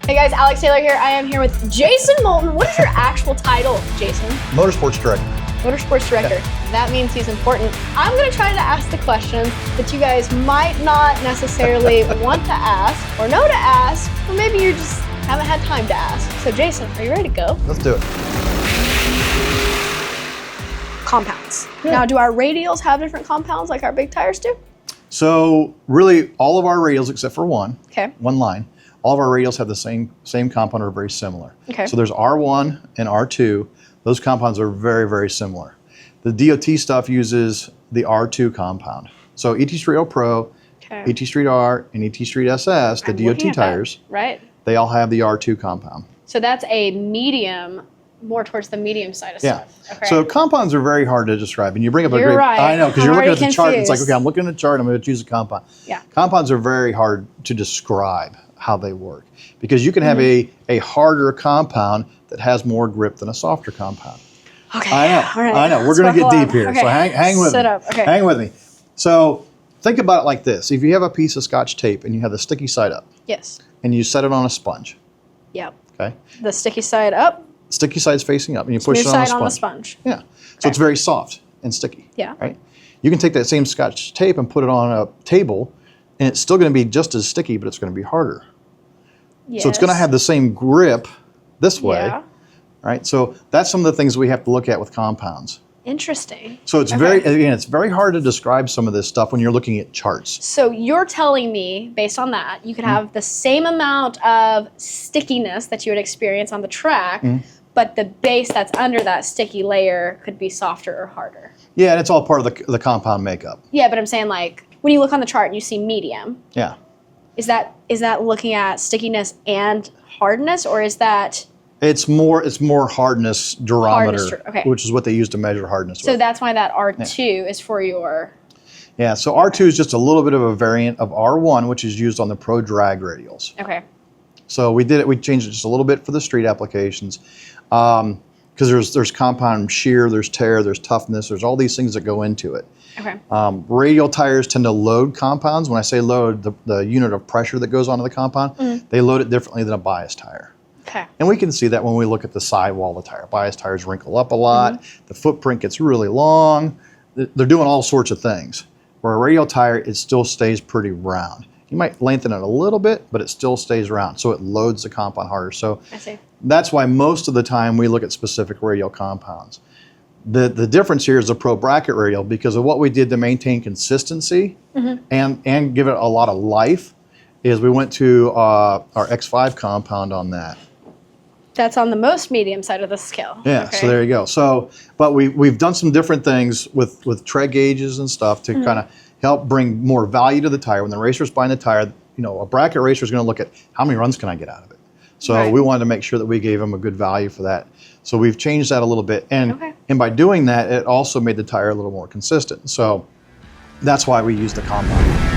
Hey guys, Alex Taylor here. I am here with Jason Moulton. What is your actual title, Jason? Motorsports Director. Motorsports Director. Yeah. That means he's important. I'm going to try to ask the questions that you guys might not necessarily want to ask or know to ask, or maybe you just haven't had time to ask. So Jason, are you ready to go? Let's do it. Compounds. Yeah. Now, do our radials have different compounds like our big tires do? So really, all of our radials except for one line, all of our radials have the same compound or very similar. Okay. So there's R1 and R2. Those compounds are very, very similar. The DOT stuff uses the R2 compound. So ET Street Pro, ET Street R, and ET Street SS, the DOT tires, right? They all have the R2 compound. So that's a medium, more towards the medium side of stuff. Okay. So compounds are very hard to describe. And you bring up a great, right. I know, because you're looking at the confused. chart. It's like, okay, I'm looking at the chart, I'm going to choose a compound. Yeah. Compounds are very hard to describe how they work, because you can have a harder compound that has more grip than a softer compound. Okay. I know. All right. I know. We're going to get deep here. Okay. So hang with me. Sit up. Okay. Hang with me. So think about it like this. If you have a piece of Scotch tape and you have the sticky side up. Yes. And you set it on a sponge. Yep. Okay. The sticky side up. Sticky side's facing up, and you push it on the sponge. Yeah. So it's very soft and sticky. Yeah. Right. You can take that same Scotch tape and put it on a table, and it's still going to be just as sticky, but it's going to be harder. Yes. So it's going to have the same grip this way. Yeah. Right. So that's some of the things we have to look at with compounds. Interesting. So it's it's very hard to describe some of this stuff when you're looking at charts. So you're telling me, based on that, you could have the same amount of stickiness that you would experience on the track, but the base that's under that sticky layer could be softer or harder. Yeah, and it's all part of the compound makeup. Yeah, but I'm saying, like, when you look on the chart and you see medium. Yeah. Is that looking at stickiness and hardness, or is that? It's more hardness durometer, which is what they use to measure hardness. So that's why that R2 is for your. Yeah, so R2 is just a little bit of a variant of R1, which is used on the pro drag radials. Okay. So we changed it just a little bit for the street applications, because there's compound shear, there's tear, there's toughness, there's all these things that go into it. Okay. Radial tires tend to load compounds. When I say load, the unit of pressure that goes onto the compound, they load it differently than a bias tire. Okay. And we can see that when we look at the sidewall of the tire. Bias tires wrinkle up a lot. The footprint gets really long. They're doing all sorts of things. Where a radial tire, it still stays pretty round. You might lengthen it a little bit, but it still stays round. So it loads the compound harder. So I see. That's why most of the time we look at specific radial compounds. The difference here is the pro bracket radial, because of what we did to maintain consistency and give it a lot of life, is we went to our X5 compound on that. That's on the most medium side of the scale. Yeah, okay. So there you go. So, but we've done some different things with tread gauges and stuff to kind of help bring more value to the tire. When the racer's buying the tire, a bracket racer is going to look at how many runs can I get out of it. So we wanted to make sure that we gave them a good value for that. So we've changed that a little bit, and by doing that, it also made the tire a little more consistent. So that's why we use the compound.